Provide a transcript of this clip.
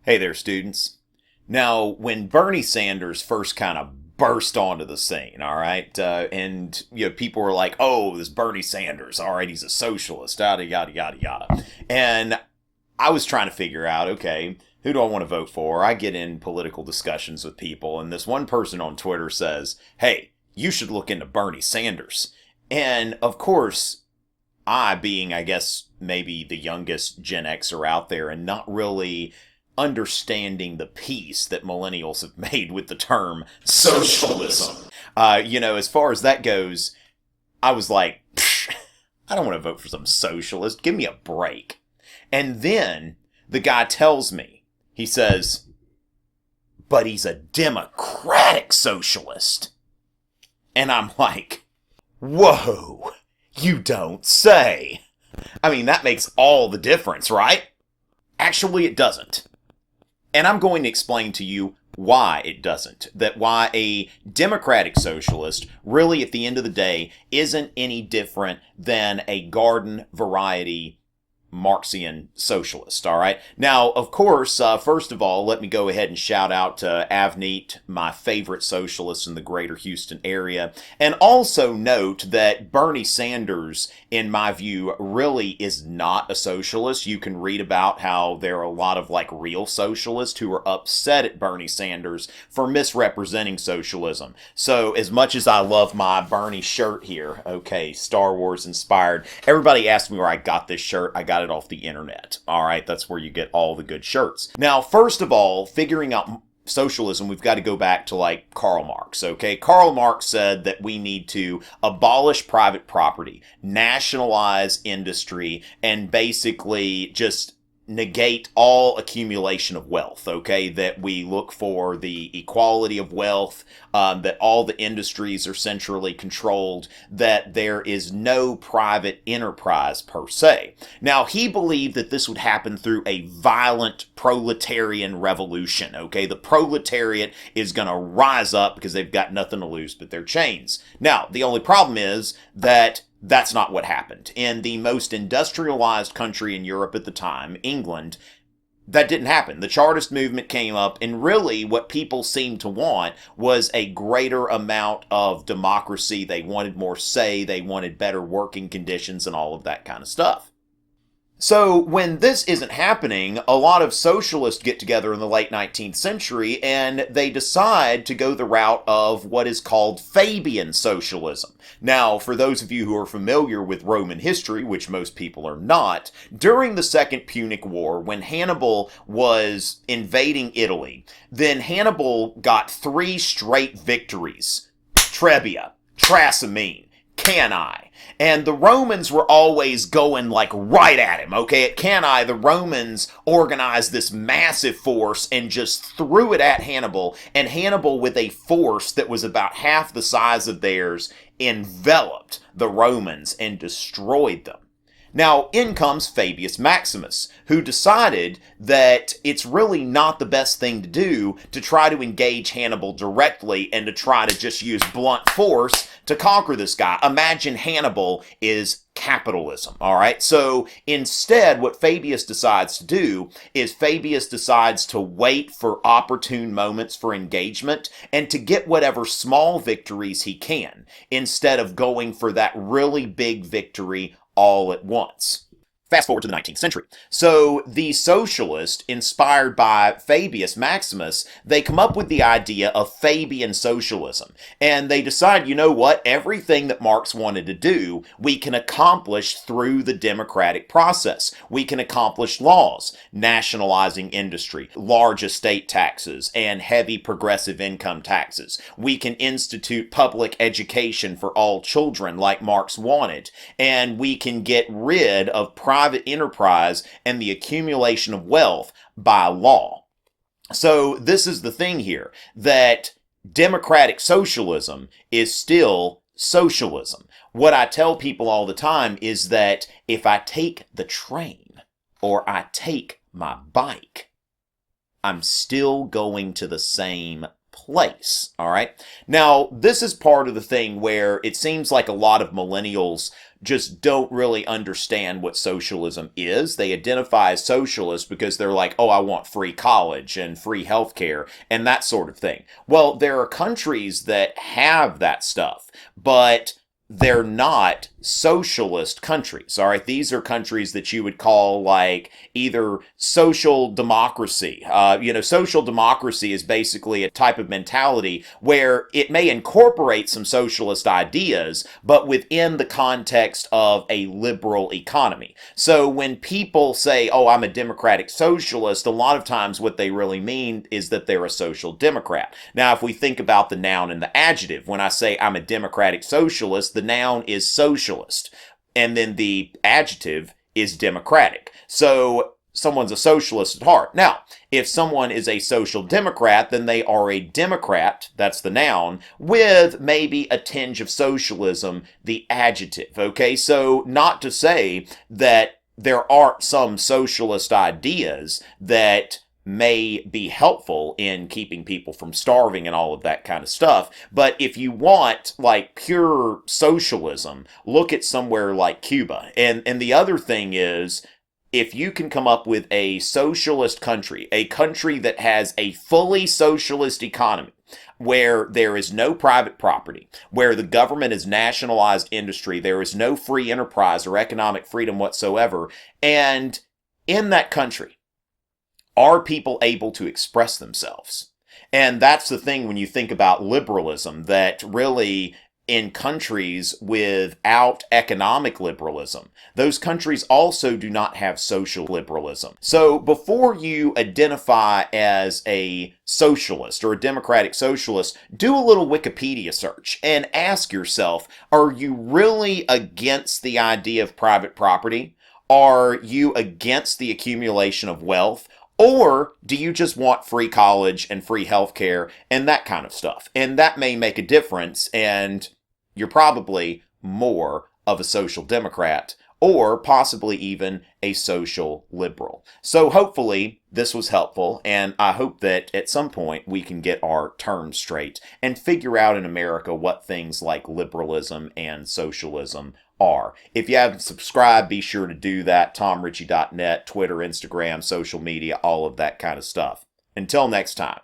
Hey there, students. Now, when Bernie Sanders first kind of burst onto the scene, all right, and people were like, "Oh, this Bernie Sanders, all right, he's a socialist, yada yada yada yada," and I was trying to figure out, okay, who do I want to vote for? I get in political discussions with people, and this one person on Twitter says, "Hey, you should look into Bernie Sanders," and of course, I, being, I guess, maybe the youngest Gen Xer out there, and not really understanding the peace that millennials have made with the term socialism. As far as that goes, I was like, I don't want to vote for some socialist. Give me a break. And then the guy tells me, he says, but he's a democratic socialist. And I'm like, whoa, you don't say. I mean, that makes all the difference, right? Actually, it doesn't. And I'm going to explain to you why it doesn't. Why a democratic socialist really, at the end of the day, isn't any different than a garden variety Marxian socialist, all right? Now, of course, first of all, let me go ahead and shout out to Avneet, my favorite socialist in the greater Houston area, and also note that Bernie Sanders, in my view, really is not a socialist. You can read about how there are a lot of, real socialists who are upset at Bernie Sanders for misrepresenting socialism. So, as much as I love my Bernie shirt here, okay, Star Wars inspired, everybody asked me where I got this shirt. I got it off the internet. All right, that's where you get all the good shirts. Now, first of all, figuring out socialism, we've got to go back to Karl Marx, okay? Karl Marx said that we need to abolish private property, nationalize industry, and basically just negate all accumulation of wealth, okay? That we look for the equality of wealth, that all the industries are centrally controlled, that there is no private enterprise per se. Now, he believed that this would happen through a violent proletarian revolution, okay? The proletariat is going to rise up because they've got nothing to lose but their chains. Now, the only problem is that that's not what happened. In the most industrialized country in Europe at the time, England, that didn't happen. The Chartist movement came up, and really what people seemed to want was a greater amount of democracy. They wanted more say, they wanted better working conditions, and all of that kind of stuff. So when this isn't happening, a lot of socialists get together in the late 19th century and they decide to go the route of what is called Fabian Socialism. Now, for those of you who are familiar with Roman history, which most people are not, during the Second Punic War, when Hannibal was invading Italy, then Hannibal got 3 straight victories. Trebia, Trasimene, Cannae. And the Romans were always going right at him, okay? At Cannae, the Romans organized this massive force and just threw it at Hannibal. And Hannibal, with a force that was about half the size of theirs, enveloped the Romans and destroyed them. Now, in comes Fabius Maximus, who decided that it's really not the best thing to do to try to engage Hannibal directly and to try to just use blunt force to conquer this guy. Imagine Hannibal is capitalism, all right? So instead, what Fabius decides to do is Fabius decides to wait for opportune moments for engagement and to get whatever small victories he can, instead of going for that really big victory all at once. Fast forward to the 19th century. So the socialists, inspired by Fabius Maximus, they come up with the idea of Fabian Socialism. And they decide, you know what, everything that Marx wanted to do, we can accomplish through the democratic process. We can accomplish laws, nationalizing industry, large estate taxes, and heavy progressive income taxes. We can institute public education for all children like Marx wanted. And we can get rid of private enterprise and the accumulation of wealth by law. So this is the thing here, that democratic socialism is still socialism. What I tell people all the time is that if I take the train or I take my bike, I'm still going to the same place, all right? Now, this is part of the thing where it seems like a lot of millennials just don't really understand what socialism is. They identify as socialist because they're like, oh, I want free college and free healthcare and that sort of thing. Well, there are countries that have that stuff, but they're not socialist countries. All right. These are countries that you would call like either social democracy. Social democracy is basically a type of mentality where it may incorporate some socialist ideas, but within the context of a liberal economy. So when people say, oh, I'm a democratic socialist, a lot of times what they really mean is that they're a social democrat. Now, if we think about the noun and the adjective, when I say I'm a democratic socialist, the noun is socialist, and then the adjective is democratic. So someone's a socialist at heart. Now, if someone is a social democrat, then they are a democrat, that's the noun, with maybe a tinge of socialism, the adjective. Okay, so not to say that there aren't some socialist ideas that may be helpful in keeping people from starving and all of that kind of stuff. But if you want like pure socialism, look at somewhere like Cuba. And the other thing is, if you can come up with a socialist country, a country that has a fully socialist economy, where there is no private property, where the government has nationalized industry, there is no free enterprise or economic freedom whatsoever, and in that country, are people able to express themselves? And that's the thing when you think about liberalism, that really in countries without economic liberalism, those countries also do not have social liberalism. So before you identify as a socialist or a democratic socialist, do a little Wikipedia search and ask yourself, are you really against the idea of private property? Are you against the accumulation of wealth? Or do you just want free college and free healthcare and that kind of stuff? And that may make a difference, and you're probably more of a social democrat or possibly even a social liberal. So hopefully this was helpful, and I hope that at some point we can get our terms straight and figure out in America what things like liberalism and socialism are. If you haven't subscribed, be sure to do that. TomRichey.net, Twitter, Instagram, social media, all of that kind of stuff. Until next time.